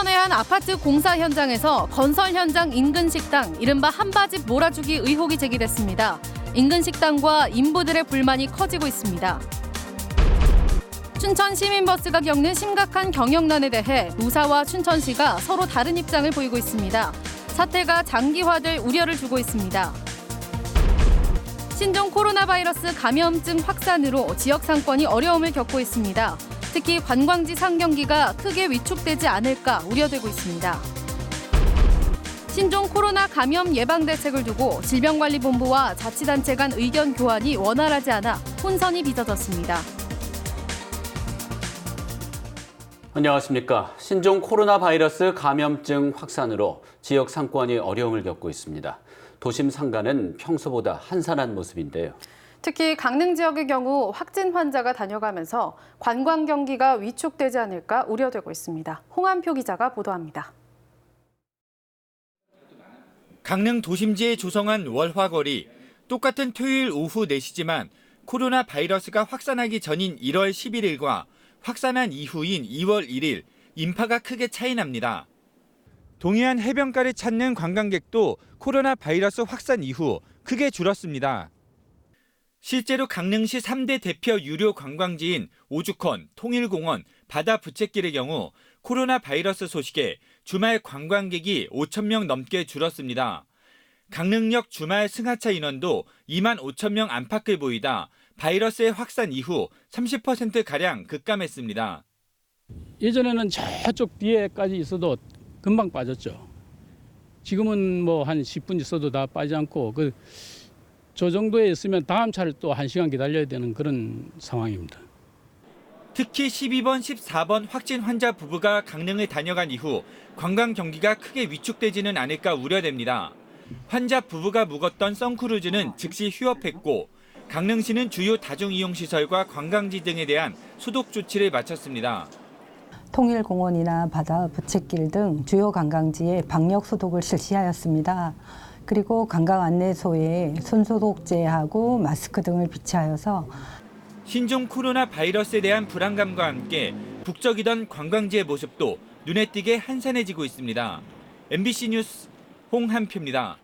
춘천의 한 아파트 공사 현장에서 건설 현장 인근 식당, 이른바 한바집 몰아주기 의혹이 제기됐습니다. 인근 식당과 인부들의 불만이 커지고 있습니다. 춘천 시민버스가 겪는 심각한 경영난에 대해 노사와 춘천시가 서로 다른 입장을 보이고 있습니다. 사태가 장기화될 우려를 두고 있습니다. 신종 코로나 바이러스 감염증 확산으로 지역 상권이 어려움을 겪고 있습니다. 특히 관광지 상경기가 크게 위축되지 않을까 우려되고 있습니다. 신종 코로나 감염 예방 대책을 두고 질병관리본부와 자치단체 간 의견 교환이 원활하지 않아 혼선이 빚어졌습니다. 안녕하십니까. 신종 코로나 바이러스 감염증 확산으로 지역 상권이 어려움을 겪고 있습니다. 도심 상가는 평소보다 한산한 모습인데요. 특히 강릉 지역의 경우 확진 환자가 다녀가면서 관광 경기가 위축되지 않을까 우려되고 있습니다. 홍한표 기자가 보도합니다. 강릉 도심지에 조성한 월화거리. 똑같은 토요일 오후 4시지만 코로나 바이러스가 확산하기 전인 1월 11일과 확산한 이후인 2월 1일, 인파가 크게 차이 납니다. 동해안 해변가를 찾는 관광객도 코로나 바이러스 확산 이후 크게 줄었습니다. 실제로 강릉시 3대 대표 유료 관광지인 오죽헌, 통일공원, 바다 부채길의 경우 코로나 바이러스 소식에 주말 관광객이 5천 명 넘게 줄었습니다. 강릉역 주말 승하차 인원도 2만 5천 명 안팎을 보이다 바이러스의 확산 이후 30%가량 급감했습니다. 예전에는 저쪽 뒤에까지 있어도 금방 빠졌죠. 지금은 뭐 한 10분 있어도 다 빠지지 않고 저 정도에 있으면 다음 차를 또 1시간 기다려야 되는 그런 상황입니다. 특히 12번, 14번 확진 환자 부부가 강릉을 다녀간 이후 관광 경기가 크게 위축되지는 않을까 우려됩니다. 환자 부부가 묵었던 선크루즈는 즉시 휴업했고 강릉시는 주요 다중이용시설과 관광지 등에 대한 소독 조치를 마쳤습니다. 통일공원이나 바다 부채길 등 주요 관광지에 방역 소독을 실시하였습니다. 그리고 관광 안내소에 손소독제하고 마스크 등을 비치하여서 신종 코로나 바이러스에 대한 불안감과 함께 북적이던 관광지의 모습도 눈에 띄게 한산해지고 있습니다. MBC 뉴스 홍한표입니다.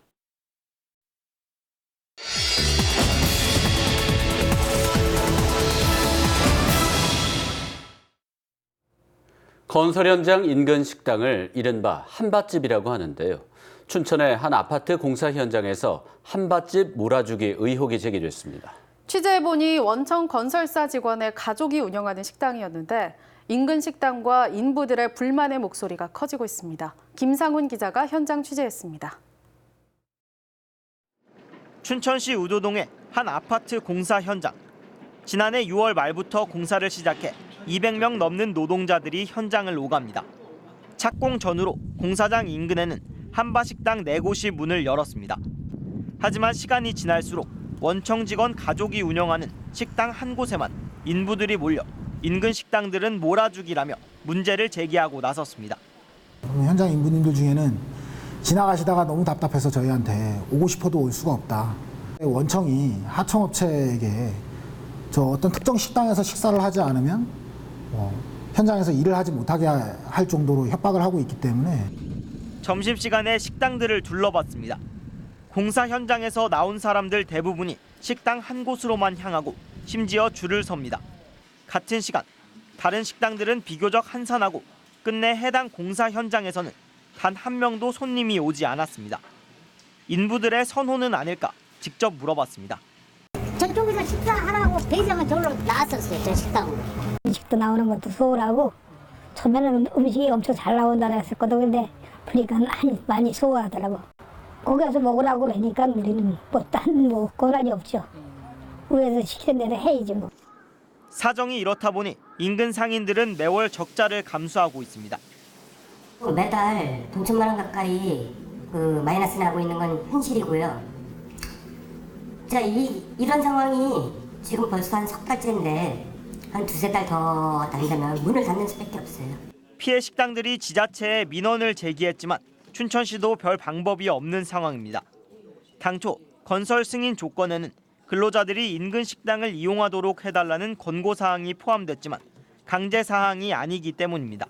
건설 현장 인근 식당을 이른바 한밭집이라고 하는데요. 춘천의 한 아파트 공사 현장에서 한밭집 몰아주기 의혹이 제기됐습니다. 취재해보니 원청 건설사 직원의 가족이 운영하는 식당이었는데 인근 식당과 인부들의 불만의 목소리가 커지고 있습니다. 김상훈 기자가 현장 취재했습니다. 춘천시 우도동의 한 아파트 공사 현장. 지난해 6월 말부터 공사를 시작해 200명 넘는 노동자들이 현장을 오갑니다. 착공 전후로 공사장 인근에는 한바식당 4곳이 문을 열었습니다. 하지만 시간이 지날수록 원청 직원 가족이 운영하는 식당 한 곳에만 인부들이 몰려 인근 식당들은 몰아주기라며 문제를 제기하고 나섰습니다. 현장 인부님들 중에는 지나가시다가 너무 답답해서 저희한테 오고 싶어도 올 수가 없다. 원청이 하청업체에게 저 어떤 특정 식당에서 식사를 하지 않으면 현장에서 일을 하지 못하게 할 정도로 협박을 하고 있기 때문에 점심시간에 식당들을 둘러봤습니다. 공사 현장에서 나온 사람들 대부분이 식당 한 곳으로만 향하고 심지어 줄을 섭니다. 같은 시간 다른 식당들은 비교적 한산하고 끝내 해당 공사 현장에서는 단 한 명도 손님이 오지 않았습니다. 인부들의 선호는 아닐까 직접 물어봤습니다. 저쪽에서 식사하라고 배정은 저로 나왔었어요. 저 식당으로. 음식도 나오는 것도 소홀하고 처음에는 음식이 엄청 잘 나온다고 했었거든. 근데 보니까 많이 소홀하더라고. 거기 가서 먹으라고 그러니까 우리는 딴 권한이 없죠. 위에서 시키는 대로 해야지 뭐. 사정이 이렇다 보니 인근 상인들은 매월 적자를 감수하고 있습니다. 매달 돈 1,000만 원 가까이 마이너스 나고 있는 건 현실이고요. 자, 이런 상황이 지금 벌써 한 석 달째인데 한 2-3달 더 다니려면 문을 닫는 수밖에 없어요. 피해 식당들이 지자체에 민원을 제기했지만 춘천시도 별 방법이 없는 상황입니다. 당초 건설 승인 조건에는 근로자들이 인근 식당을 이용하도록 해달라는 권고사항이 포함됐지만 강제 사항이 아니기 때문입니다.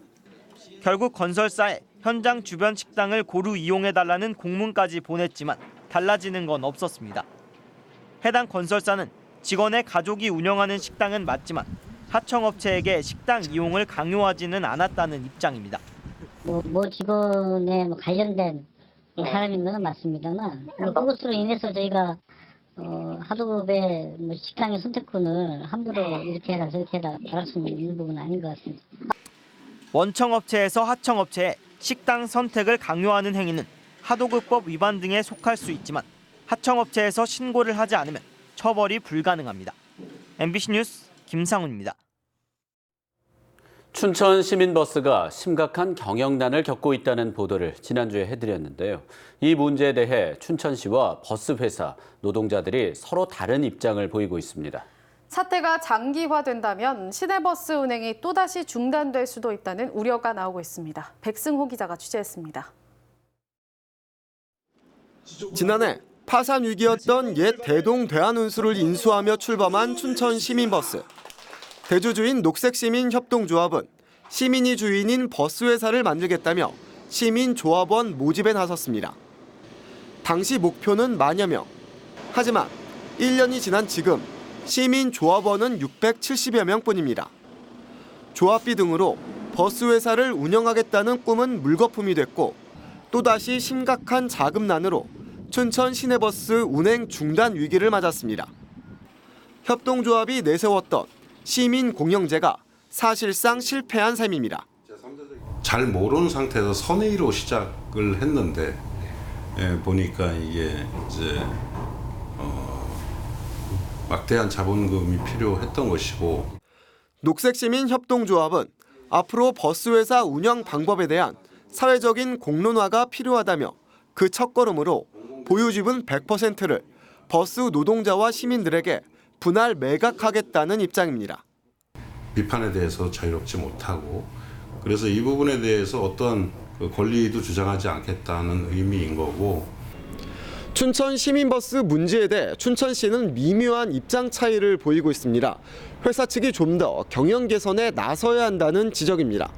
결국 건설사에 현장 주변 식당을 고루 이용해달라는 공문까지 보냈지만 달라지는 건 없었습니다. 해당 건설사는 직원의 가족이 운영하는 식당은 맞지만 하청업체에게 식당 이용을 강요하지는 않았다는 입장입니다. 뭐 직원에 관련된 사람인 건 맞습니다만 그것으로 인해서 저희가 하도급의 식당의 선택권을 함부로 이렇게 해라 저렇게 해라 말할 수 있는 부분은 아닌 것 같습니다. 원청업체에서 하청업체에 식당 선택을 강요하는 행위는 하도급법 위반 등에 속할 수 있지만 하청업체에서 신고를 하지 않으면 처벌이 불가능합니다. MBC 뉴스 김상훈입니다. 춘천 시민버스가 심각한 경영난을 겪고 있다는 보도를 지난주에 해드렸는데요. 이 문제에 대해 춘천시와 버스회사, 노동자들이 서로 다른 입장을 보이고 있습니다. 사태가 장기화된다면 시내버스 운행이 또다시 중단될 수도 있다는 우려가 나오고 있습니다. 백승호 기자가 취재했습니다. 지난해 파산 위기였던 옛 대동 대한운수를 인수하며 출범한 춘천 시민버스. 대주주인 녹색시민협동조합은 시민이 주인인 버스회사를 만들겠다며 시민조합원 모집에 나섰습니다. 당시 목표는 만여 명. 하지만 1년이 지난 지금 시민조합원은 670여 명뿐입니다. 조합비 등으로 버스회사를 운영하겠다는 꿈은 물거품이 됐고 또다시 심각한 자금난으로 춘천 시내버스 운행 중단 위기를 맞았습니다. 협동조합이 내세웠던 시민 공영제가 사실상 실패한 셈입니다. 잘 모르는 상태에서 선의로 시작을 했는데 보니까 이게 이제 막대한 자본금이 필요했던 것이고. 녹색시민협동조합은 앞으로 버스회사 운영 방법에 대한 사회적인 공론화가 필요하다며 그 첫걸음으로 보유지분 100%를 버스 노동자와 시민들에게 분할 매각하겠다는 입장입니다. 비판에 대해서 자유롭지 못하고 그래서 이 부분에 대해서 어떤 권리도 주장하지 않겠다는 의미인 거고. 춘천 시민버스 문제에 대해 춘천시는 미묘한 입장 차이를 보이고 있습니다. 회사 측이 좀 더 경영 개선에 나서야 한다는 지적입니다.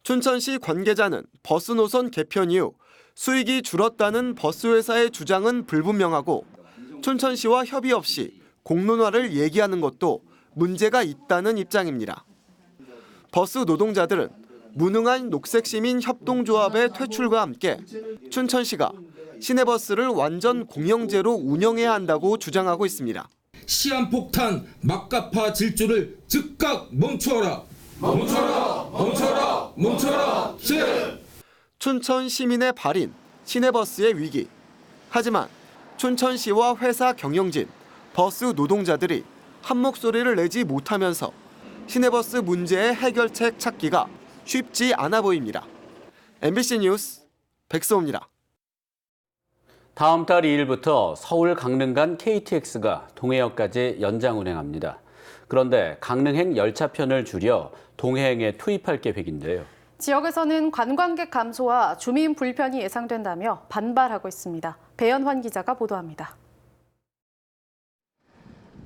춘천시 관계자는 버스 노선 개편 이후 수익이 줄었다는 버스회사의 주장은 불분명하고 춘천시와 협의 없이 공론화를 얘기하는 것도 문제가 있다는 입장입니다. 버스 노동자들은 무능한 녹색시민협동조합의 퇴출과 함께 춘천시가 시내버스를 완전 공영제로 운영해야 한다고 주장하고 있습니다. 시한폭탄 막가파 질주를 즉각 멈추어라. 멈춰라. 멈춰라. 멈춰라. 춘천 시민의 발인, 시내버스의 위기. 하지만 춘천시와 회사 경영진, 버스 노동자들이 한 목소리를 내지 못하면서 시내버스 문제의 해결책 찾기가 쉽지 않아 보입니다. MBC 뉴스 백소호입니다. 다음 달 2일부터 서울 강릉 간 KTX가 동해역까지 연장 운행합니다. 그런데 강릉행 열차편을 줄여 동해행에 투입할 계획인데요. 지역에서는 관광객 감소와 주민 불편이 예상된다며 반발하고 있습니다. 배연환 기자가 보도합니다.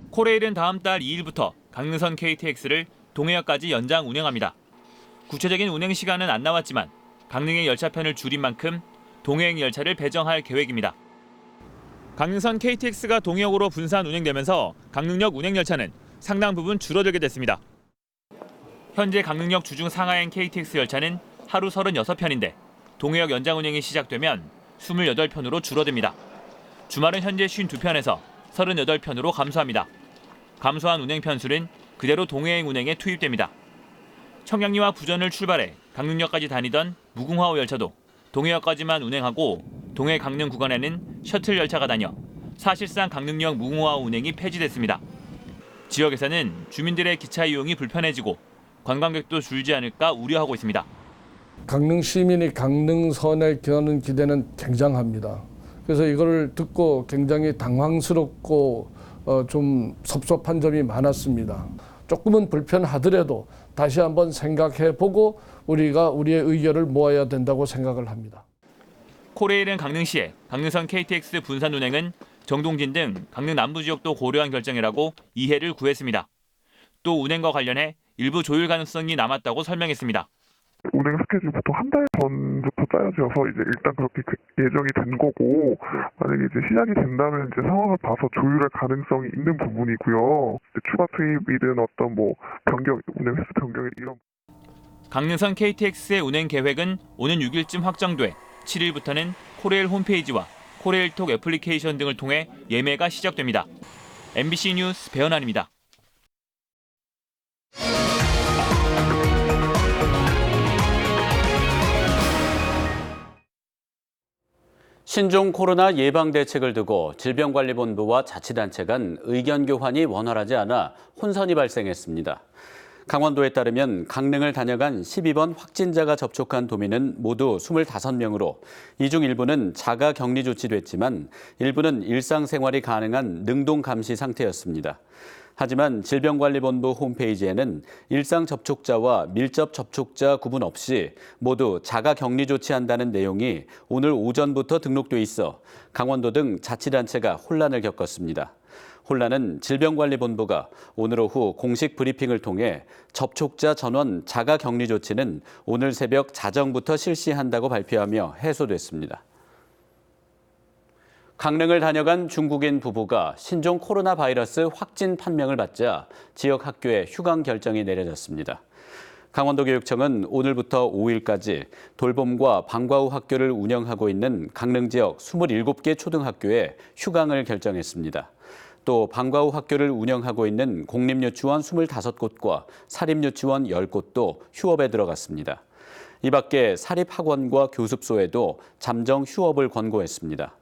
코레일은 다음 달 2일부터 강릉선 KTX를 동해역까지 연장 운행합니다. 구체적인 운행 시간은 안 나왔지만 강릉행 열차편을 줄인 만큼 동해행 열차를 배정할 계획입니다. 강릉선 KTX가 동해역으로 분산 운행되면서 강릉역 운행 열차는 상당 부분 줄어들게 됐습니다. 현재 강릉역 주중 상하행 KTX 열차는 하루 36편인데 동해역 연장 운행이 시작되면 28편으로 줄어듭니다. 주말은 현재 52편에서 38편으로 감소합니다. 감소한 운행 편수는 그대로 동해행 운행에 투입됩니다. 청량리와 부전을 출발해 강릉역까지 다니던 무궁화호 열차도 동해역까지만 운행하고 동해 강릉 구간에는 셔틀 열차가 다녀 사실상 강릉역 무궁화호 운행이 폐지됐습니다. 지역에서는 주민들의 기차 이용이 불편해지고 관광객도 줄지 않을까 우려하고 있습니다. 강릉 시민이 강릉선에 겨는 기대는 굉장합니다. 그래서 이걸 듣고 굉장히 당황스럽고 좀 섭섭한 점이 많았습니다. 조금은 불편하더라도 다시 한번 생각해보고 우리가 우리의 의견을 모아야 된다고 생각을 합니다. 코레일은 강릉시에 강릉선 KTX 분산 운행은 정동진 등 강릉 남부 지역도 고려한 결정이라고 이해를 구했습니다. 또 운행과 관련해 일부 조율 가능성이 남았다고 설명했습니다. 운행 스케줄 보통 한 달 전부터 짜여져서 이제 일단 그렇게 예정이 된 거고, 만약에 이제 시작이 된다면 이제 상황을 봐서 조율할 가능성이 있는 부분이고요. 추가 투입이든 어떤 뭐 변경, 운행 횟수 변경 이런. 강릉선 KTX의 운행 계획은 오는 6일쯤 확정돼 7일부터는 코레일 홈페이지와 코레일톡 애플리케이션 등을 통해 예매가 시작됩니다. MBC 뉴스 배현환입니다. 신종 코로나 예방 대책을 두고 질병관리본부와 자치단체 간 의견 교환이 원활하지 않아 혼선이 발생했습니다. 강원도에 따르면 강릉을 다녀간 12번 확진자가 접촉한 도민은 모두 25명으로 이 중 일부는 자가 격리 조치됐지만 일부는 일상생활이 가능한 능동 감시 상태였습니다. 하지만 질병관리본부 홈페이지에는 일상 접촉자와 밀접 접촉자 구분 없이 모두 자가 격리 조치한다는 내용이 오늘 오전부터 등록돼 있어 강원도 등 자치단체가 혼란을 겪었습니다. 혼란은 질병관리본부가 오늘 오후 공식 브리핑을 통해 접촉자 전원 자가 격리 조치는 오늘 새벽 자정부터 실시한다고 발표하며 해소됐습니다. 강릉을 다녀간 중국인 부부가 신종 코로나 바이러스 확진 판명을 받자 지역 학교에 휴강 결정이 내려졌습니다. 강원도교육청은 오늘부터 5일까지 돌봄과 방과 후 학교를 운영하고 있는 강릉 지역 27개 초등학교에 휴강을 결정했습니다. 또 방과 후 학교를 운영하고 있는 공립유치원 25곳과 사립유치원 10곳도 휴업에 들어갔습니다. 이 밖에 사립학원과 교습소에도 잠정 휴업을 권고했습니다.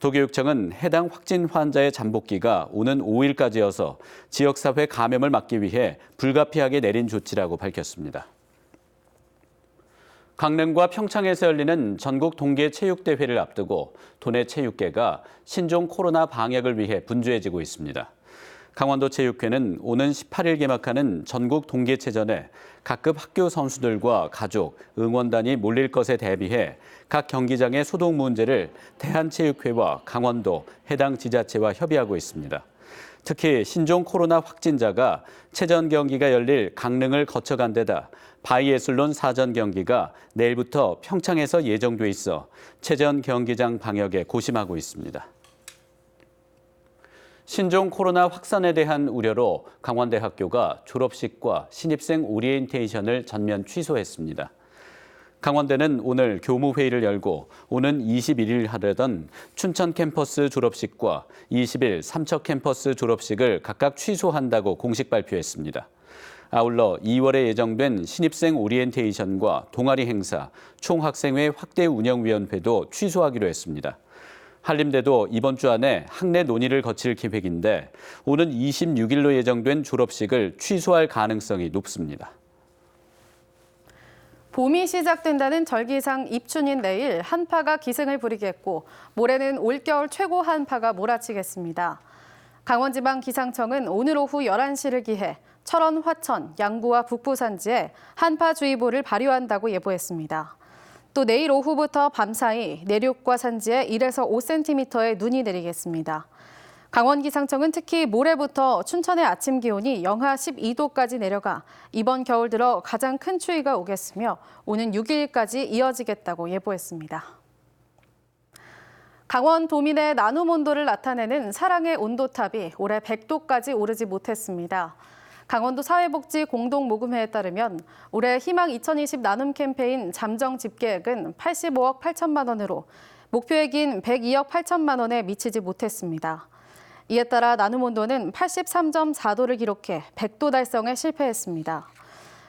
도교육청은 해당 확진 환자의 잠복기가 오는 5일까지여서 지역사회 감염을 막기 위해 불가피하게 내린 조치라고 밝혔습니다. 강릉과 평창에서 열리는 전국 동계체육대회를 앞두고 도내 체육계가 신종 코로나 방역을 위해 분주해지고 있습니다. 강원도체육회는 오는 18일 개막하는 전국 동계체전에 각급 학교 선수들과 가족, 응원단이 몰릴 것에 대비해 각 경기장의 소독 문제를 대한체육회와 강원도, 해당 지자체와 협의하고 있습니다. 특히 신종 코로나 확진자가 체전 경기가 열릴 강릉을 거쳐간 데다 바이애슬론 사전 경기가 내일부터 평창에서 예정돼 있어 체전 경기장 방역에 고심하고 있습니다. 신종 코로나 확산에 대한 우려로 강원대학교가 졸업식과 신입생 오리엔테이션을 전면 취소했습니다. 강원대는 오늘 교무회의를 열고 오는 21일 하려던 춘천 캠퍼스 졸업식과 20일 삼척 캠퍼스 졸업식을 각각 취소한다고 공식 발표했습니다. 아울러 2월에 예정된 신입생 오리엔테이션과 동아리 행사, 총학생회 확대 운영위원회도 취소하기로 했습니다. 한림대도 이번 주 안에 학내 논의를 거칠 계획인데 오는 26일로 예정된 졸업식을 취소할 가능성이 높습니다. 봄이 시작된다는 절기상 입춘인 내일 한파가 기승을 부리겠고 모레는 올겨울 최고 한파가 몰아치겠습니다. 강원지방기상청은 오늘 오후 11시를 기해 철원, 화천, 양구와 북부 산지에 한파주의보를 발효한다고 예보했습니다. 또 내일 오후부터 밤사이 내륙과 산지에 1에서 5cm의 눈이 내리겠습니다. 강원기상청은 특히 모레부터 춘천의 아침 기온이 영하 12도까지 내려가 이번 겨울 들어 가장 큰 추위가 오겠으며 오는 6일까지 이어지겠다고 예보했습니다. 강원 도민의 나눔 온도를 나타내는 사랑의 온도탑이 올해 100도까지 오르지 못했습니다. 강원도 사회복지 공동모금회에 따르면 올해 희망 2020 나눔 캠페인 잠정 집계액은 85억 8천만 원으로 목표액인 102억 8천만 원에 미치지 못했습니다. 이에 따라 나눔 온도는 83.4도를 기록해 100도 달성에 실패했습니다.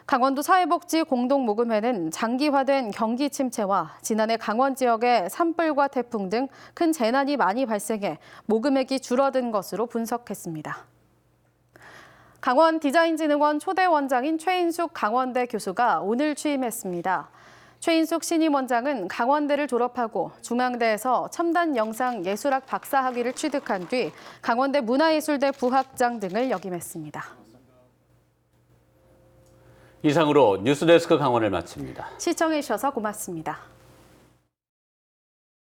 강원도 사회복지 공동모금회는 장기화된 경기 침체와 지난해 강원 지역의 산불과 태풍 등 큰 재난이 많이 발생해 모금액이 줄어든 것으로 분석했습니다. 강원디자인진흥원 초대 원장인 최인숙 강원대 교수가 오늘 취임했습니다. 최인숙 신임 원장은 강원대를 졸업하고 중앙대에서 첨단 영상 예술학 박사학위를 취득한 뒤 강원대 문화예술대 부학장 등을 역임했습니다. 이상으로 뉴스데스크 강원을 마칩니다. 시청해 주셔서 고맙습니다.